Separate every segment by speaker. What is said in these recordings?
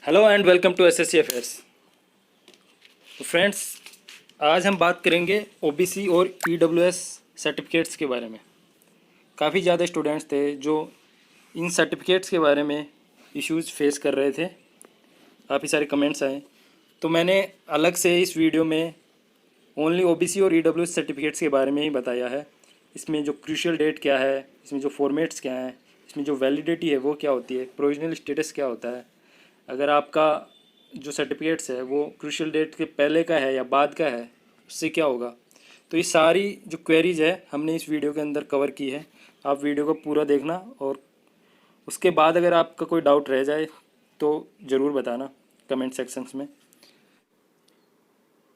Speaker 1: Hello and welcome to SSC affairs. तो friends, आज हम बात करेंगे ओबीसी और ईडब्ल्यूएस सर्टिफिकेट्स के बारे में। काफ़ी ज़्यादा स्टूडेंट्स थे जो इन सर्टिफिकेट्स के बारे में इश्यूज़ फेस कर रहे थे। काफ़ी सारे कमेंट्स आए, तो मैंने अलग से इस वीडियो में ओनली ओबीसी और ईडब्ल्यूएस सर्टिफिकेट्स के बारे में ही बताया है। इसमें जो क्रूशियल डेट क्या है, इसमें जो फॉर्मेट्स क्या हैं, इसमें जो वैलिडिटी है वो क्या होती है, प्रोविजनल स्टेटस क्या होता है, अगर आपका जो सर्टिफिकेट्स है वो क्रूशियल डेट के पहले का है या बाद का है, उससे क्या होगा। तो ये सारी जो क्वेरीज है हमने इस वीडियो के अंदर कवर की है। आप वीडियो को पूरा देखना और उसके बाद अगर आपका कोई डाउट रह जाए तो ज़रूर बताना कमेंट सेक्शंस में।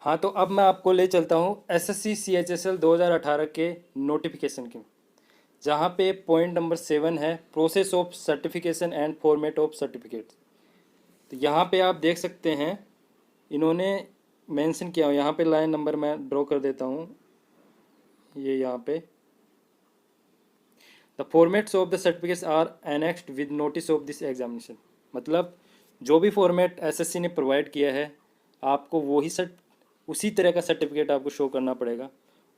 Speaker 1: हाँ, तो अब मैं आपको ले चलता हूँ एसएससी CHSL 2018 के नोटिफिकेशन के, जहाँ पे पॉइंट नंबर 7 है process of certification and format of certificates. तो यहाँ पे आप देख सकते हैं इन्होंने मेंशन किया हो, यहाँ पे लाइन नंबर मैं ड्रॉ कर देता हूँ, ये यहाँ पे the formats of the certificates are annexed with notice of this examination. मतलब जो भी फॉर्मेट एसएससी ने प्रोवाइड किया है आपको वही उसी तरह का सर्टिफिकेट आपको शो करना पड़ेगा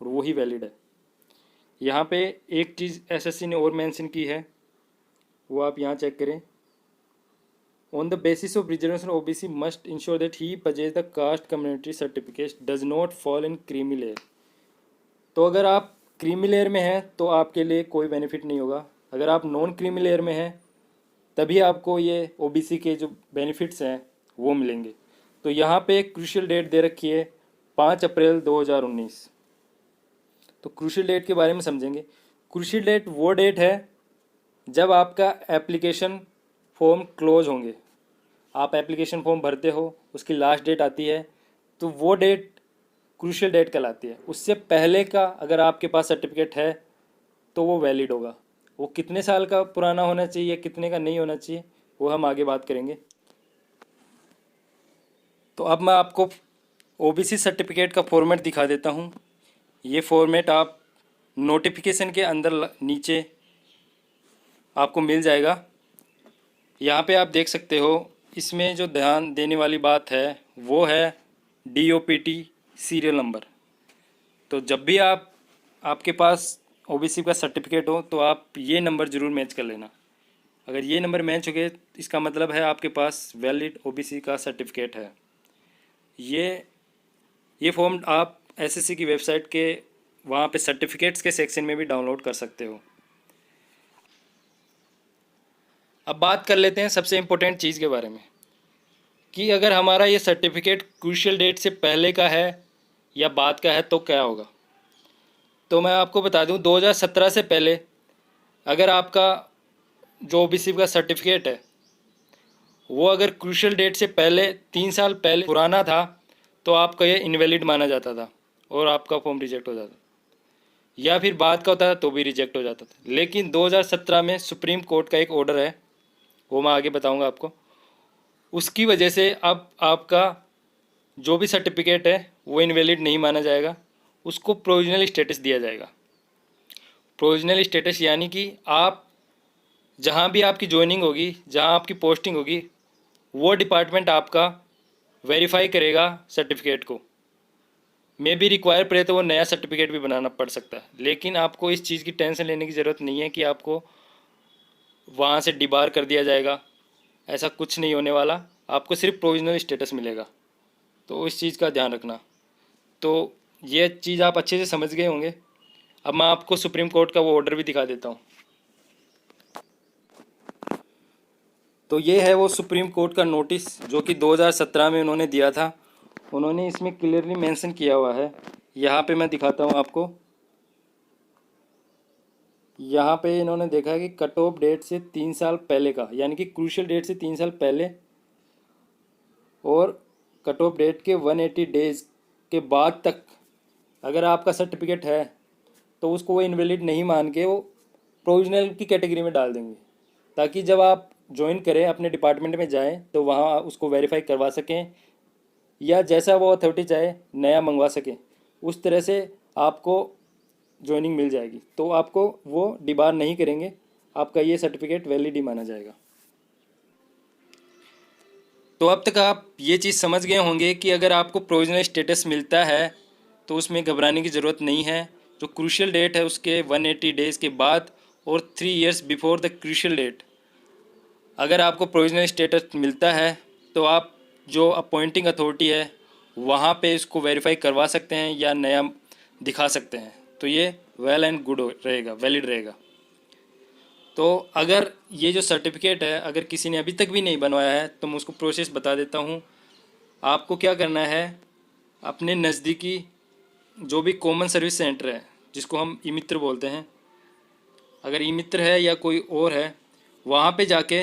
Speaker 1: और वही वैलिड है। यहाँ पे एक चीज़ एसएससी ने और मेंशन की है, वो आप यहाँ चेक करें। On the basis of reservation, OBC must ensure that he purchase the caste community certificate does not fall in creamy layer। तो अगर आप क्रीमी लेयर में हैं तो आपके लिए कोई बेनिफिट नहीं होगा। अगर आप नॉन क्रीमी लेयर में हैं तभी आपको ये ओबीसी के जो बेनिफिट्स हैं वो मिलेंगे। तो यहाँ पे एक क्रूशियल डेट दे रखी है 5 अप्रैल 2019। तो क्रूशियल डेट के बारे में समझेंगे। क्रूशियल डेट वो डेट है जब आपका एप्लीकेशन फॉर्म क्लोज होंगे। आप एप्लीकेशन फॉर्म भरते हो, उसकी लास्ट डेट आती है, तो वो डेट क्रूशियल डेट कहलाती है। उससे पहले का अगर आपके पास सर्टिफिकेट है तो वो वैलिड होगा। वो कितने साल का पुराना होना चाहिए, कितने का नहीं होना चाहिए, वो हम आगे बात करेंगे। तो अब मैं आपको ओबीसी सर्टिफिकेट का फॉर्मेट दिखा देता हूँ। ये फॉर्मेट आप नोटिफिकेशन के अंदर नीचे आपको मिल जाएगा। यहाँ पे आप देख सकते हो, इसमें जो ध्यान देने वाली बात है वो है DOPT सीरियल नंबर। तो जब भी आपके पास ओबीसी का सर्टिफिकेट हो तो आप ये नंबर ज़रूर मैच कर लेना। अगर ये नंबर मैच हो गए इसका मतलब है आपके पास वैलिड ओबीसी का सर्टिफिकेट है। ये फॉर्म आप एसएससी की वेबसाइट के वहाँ पे सर्टिफिकेट्स के सेक्शन में भी डाउनलोड कर सकते हो। अब बात कर लेते हैं सबसे इम्पोर्टेंट चीज़ के बारे में कि अगर हमारा ये सर्टिफिकेट क्रूशियल डेट से पहले का है या बाद का है तो क्या होगा। तो मैं आपको बता दूं 2017 से पहले अगर आपका जो ओबीसी का सर्टिफिकेट है वो अगर क्रूशियल डेट से पहले 3 साल पहले पुराना था तो आपका ये इनवैलिड माना जाता था और आपका फॉर्म रिजेक्ट हो जाता, या फिर बाद का होता था तो भी रिजेक्ट हो जाता था। लेकिन 2017 में सुप्रीम कोर्ट का एक ऑर्डर है, वो मैं आगे बताऊंगा आपको। उसकी वजह से अब आपका जो भी सर्टिफिकेट है वो इनवैलिड नहीं माना जाएगा, उसको प्रोविजनल स्टेटस दिया जाएगा। प्रोविजनल स्टेटस यानी कि आप जहाँ भी आपकी ज्वाइनिंग होगी, जहाँ आपकी पोस्टिंग होगी, वो डिपार्टमेंट आपका वेरीफाई करेगा सर्टिफिकेट को। मे भी रिक्वायर पड़े तो वो नया सर्टिफिकेट भी बनाना पड़ सकता है, लेकिन आपको इस चीज़ की टेंशन लेने की ज़रूरत नहीं है कि आपको वहाँ से डिबार कर दिया जाएगा। ऐसा कुछ नहीं होने वाला, आपको सिर्फ प्रोविजनल स्टेटस मिलेगा। तो इस चीज़ का ध्यान रखना। तो ये चीज़ आप अच्छे से समझ गए होंगे। अब मैं आपको सुप्रीम कोर्ट का वो ऑर्डर भी दिखा देता हूँ। तो ये है वो सुप्रीम कोर्ट का नोटिस जो कि 2017 में उन्होंने दिया था। उन्होंने इसमें क्लियरली मेंशन किया हुआ है, यहाँ पे मैं दिखाता हूँ आपको। यहाँ पे इन्होंने देखा है कि कट ऑफ डेट से 3 साल पहले का, यानी कि क्रूशियल डेट से 3 साल पहले और कट ऑफ डेट के 180 डेज के बाद तक अगर आपका सर्टिफिकेट है तो उसको वो इनवैलिड नहीं मान के वो प्रोविजनल की कैटेगरी में डाल देंगे, ताकि जब आप ज्वाइन करें अपने डिपार्टमेंट में जाएं तो वहाँ उसको वेरीफाई करवा सकें, या जैसा वो अथॉरिटी चाहे नया मंगवा सकें। उस तरह से आपको ज्वाइनिंग मिल जाएगी, तो आपको वो डिबार नहीं करेंगे, आपका ये सर्टिफिकेट वैलिड ही माना जाएगा। तो अब तक आप ये चीज़ समझ गए होंगे कि अगर आपको प्रोविजनल स्टेटस मिलता है तो उसमें घबराने की ज़रूरत नहीं है। जो क्रूशियल डेट है उसके 180 डेज़ के बाद और 3 years before the crucial date अगर आपको प्रोविजनल स्टेटस मिलता है तो आप जो अपॉइंटिंग अथॉरिटी है वहाँ पे इसको वेरीफाई करवा सकते हैं या नया दिखा सकते हैं। तो ये वेल एंड गुड रहेगा, वैलिड रहेगा। तो अगर ये जो सर्टिफिकेट है अगर किसी ने अभी तक भी नहीं बनवाया है तो मैं उसको प्रोसेस बता देता हूँ। आपको क्या करना है, अपने नज़दीकी जो भी कॉमन सर्विस सेंटर है जिसको हम ई मित्र बोलते हैं, अगर ई मित्र है या कोई और है वहाँ पे जाके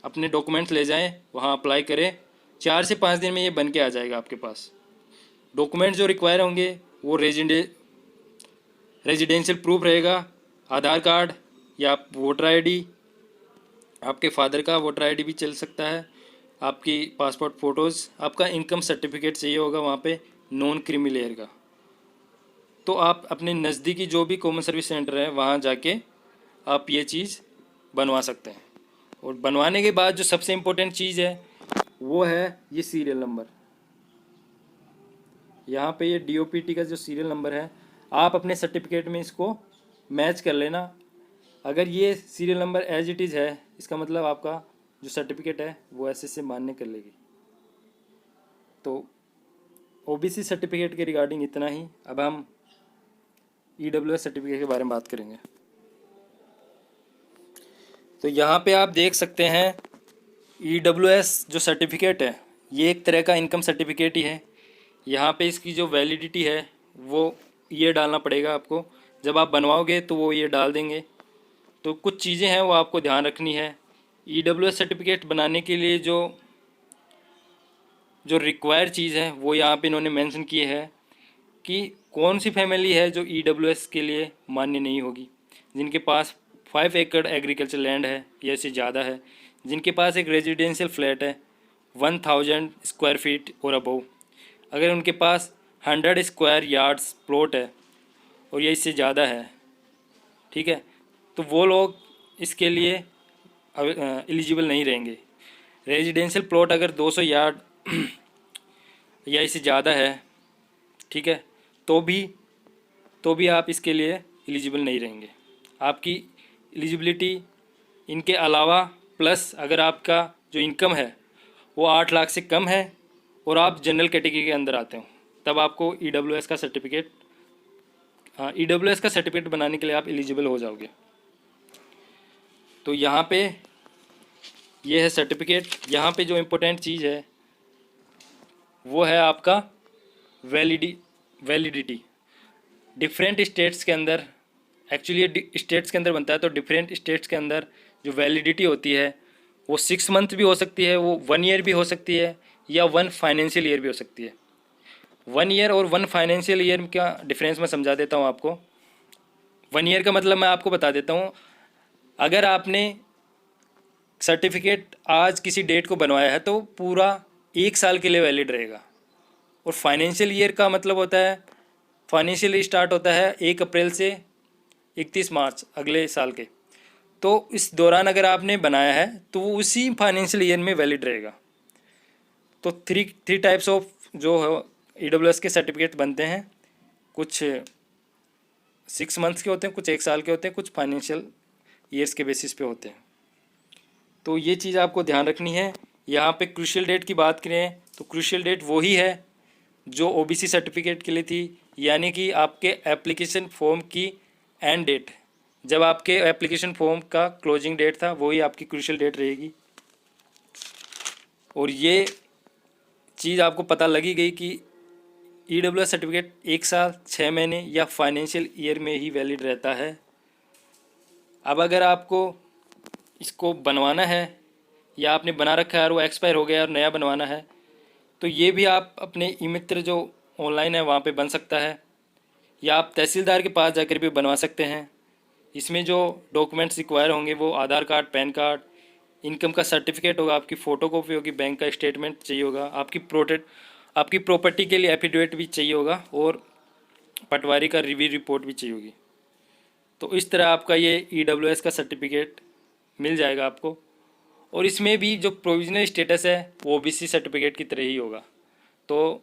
Speaker 1: अपने डॉक्यूमेंट्स ले जाएं, वहाँ अप्लाई करें। 4 से 5 दिन में ये बन के आ जाएगा आपके पास। डॉक्यूमेंट जो रिक्वायर होंगे वो रेजिडेंशियल प्रूफ रहेगा, आधार कार्ड या वोटर आईडी, आपके फादर का वोटर आईडी भी चल सकता है, आपकी पासपोर्ट फ़ोटोज़, आपका इनकम सर्टिफिकेट चाहिए होगा वहाँ पे नॉन क्रीमी लेयर का। तो आप अपने नज़दीकी जो भी कॉमन सर्विस सेंटर है वहाँ जाके आप ये चीज़ बनवा सकते हैं। और बनवाने के बाद जो सबसे इम्पोर्टेंट चीज़ है वो है ये सीरियल नंबर। यहाँ पे ये DOPT का जो सीरियल नंबर है आप अपने सर्टिफिकेट में इसको मैच कर लेना। अगर ये serial number as it is है इसका मतलब आपका जो सर्टिफिकेट है वो SSA मान्य कर लेगी। तो OBC सर्टिफिकेट के रिगार्डिंग इतना ही। अब हम EWS सर्टिफिकेट के बारे में बात करेंगे। तो यहाँ पे आप देख सकते हैं EWS जो सर्टिफिकेट है ये एक तरह का इनकम सर्टिफिकेट ही है। यहाँ पे इसकी जो वैलिडिटी है वो ये डालना पड़ेगा आपको। जब आप बनवाओगे तो वो ये डाल देंगे। तो कुछ चीज़ें हैं वो आपको ध्यान रखनी है। EWS सर्टिफिकेट बनाने के लिए जो जो रिक्वायर चीज़ है वो यहाँ पे इन्होंने मेंशन की है कि कौन सी फैमिली है जो EWS के लिए मान्य नहीं होगी। जिनके पास 5 एकड़ एग्रीकल्चर लैंड है या इससे ज़्यादा है, जिनके पास एक रेजिडेंशियल फ्लैट है 1000 स्क्वायर फीट और अबव, अगर उनके पास 100 स्क्वायर यार्ड्स प्लॉट है और ये इससे ज़्यादा है, ठीक है, तो वो लोग इसके लिए एलिजिबल नहीं रहेंगे। रेजिडेंशियल प्लॉट अगर 200 यार्ड या इससे ज़्यादा है, ठीक है, तो भी आप इसके लिए एलिजिबल नहीं रहेंगे। आपकी एलिजिबिलिटी इनके अलावा प्लस अगर आपका जो इनकम है वो 8 लाख से कम है और आप जनरल कैटेगरी के अंदर आते हो तब आपको EWS का सर्टिफिकेट EWS का सर्टिफिकेट बनाने के लिए आप एलिजिबल हो जाओगे। तो यहाँ पे ये है सर्टिफिकेट। यहाँ पे जो इम्पोर्टेंट चीज़ है वो है आपका वैलिडिटी। डिफरेंट स्टेट्स के अंदर, एक्चुअली ये स्टेट्स के अंदर बनता है, तो डिफरेंट स्टेट्स के अंदर जो वैलिडिटी होती है वो 6 मंथ भी हो सकती है, वो 1 ईयर भी हो सकती है या 1 फाइनेंशियल ईयर भी हो सकती है। 1 ईयर और 1 फाइनेंशियल ईयर का डिफरेंस मैं समझा देता हूँ आपको। 1 ईयर का मतलब मैं आपको बता देता हूँ। अगर आपने सर्टिफिकेट आज किसी डेट को बनवाया है तो पूरा 1 साल के लिए वैलिड रहेगा। और फाइनेंशियल ईयर का मतलब होता है, फाइनेंशियल ईयर स्टार्ट होता है 1 अप्रैल से 31 मार्च अगले साल के। तो इस दौरान अगर आपने बनाया है तो वो उसी फाइनेंशियल ईयर में वैलिड रहेगा। तो थ्री टाइप्स ऑफ जो है EWS के सर्टिफिकेट बनते हैं। कुछ 6 मंथ्स के होते हैं, कुछ 1 साल के होते हैं, कुछ फाइनेंशियल ईयर्स के बेसिस पे होते हैं। तो ये चीज़ आपको ध्यान रखनी है। यहाँ पे क्रूशियल डेट की बात करें तो क्रूशियल डेट वही है जो OBC सर्टिफिकेट के लिए थी, यानी कि आपके एप्लीकेशन फॉर्म की एंड डेट, जब आपके एप्लीकेशन फॉर्म का क्लोजिंग डेट था वही आपकी क्रूशियल डेट रहेगी। और ये चीज़ आपको पता लगी गई कि EWS सर्टिफिकेट 1 साल 6 महीने या फाइनेंशियल ईयर में ही वैलिड रहता है। अब अगर आपको इसको बनवाना है या आपने बना रखा है और वो एक्सपायर हो गया और नया बनवाना है तो ये भी आप अपने ई मित्र जो ऑनलाइन है वहाँ पे बन सकता है, या आप तहसीलदार के पास जाकर भी बनवा सकते हैं। इसमें जो डॉक्यूमेंट्स रिक्वायर होंगे वो आधार कार्ड, पैन कार्ड, इनकम का सर्टिफिकेट होगा, आपकी फ़ोटोकॉपी होगी, बैंक का स्टेटमेंट चाहिए होगा, आपकी प्रॉपर्टी के लिए एफिडेविट भी चाहिए होगा और पटवारी का रिव्यू रिपोर्ट भी चाहिए होगी। तो इस तरह आपका ये EWS का सर्टिफिकेट मिल जाएगा आपको। और इसमें भी जो प्रोविजनल स्टेटस है वो ओबीसी सर्टिफिकेट की तरह ही होगा। तो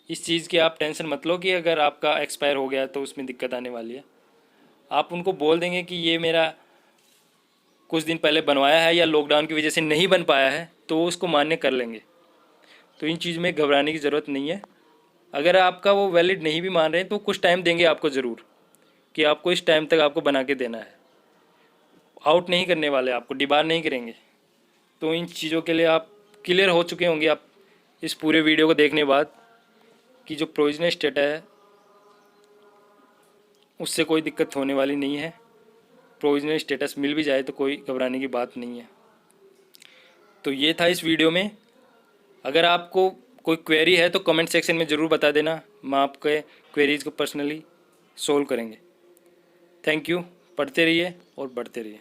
Speaker 1: इस चीज़ की आप टेंशन मत लो कि अगर आपका एक्सपायर हो गया तो उसमें दिक्कत आने वाली है। आप उनको बोल देंगे कि ये मेरा कुछ दिन पहले बनवाया है या लॉकडाउन की वजह से नहीं बन पाया है, तो वो उसको मान्य कर लेंगे। तो इन चीज़ में घबराने की ज़रूरत नहीं है। अगर आपका वो वैलिड नहीं भी मान रहे हैं तो कुछ टाइम देंगे आपको ज़रूर, कि आपको इस टाइम तक आपको बना के देना है। आउट नहीं करने वाले, आपको डिबार नहीं करेंगे। तो इन चीज़ों के लिए आप क्लियर हो चुके होंगे आप इस पूरे वीडियो को देखने बाद, कि जो प्रोविजनल स्टेट है उससे कोई दिक्कत होने वाली नहीं है। प्रोविजनल स्टेटस मिल भी जाए तो कोई घबराने की बात नहीं है। तो ये था इस वीडियो में। अगर आपको कोई क्वेरी है तो कमेंट सेक्शन में ज़रूर बता देना, मैं आपके क्वेरीज़ को पर्सनली सोल्व करेंगे। Thank you. पढ़ते रहिए और बढ़ते रहिए।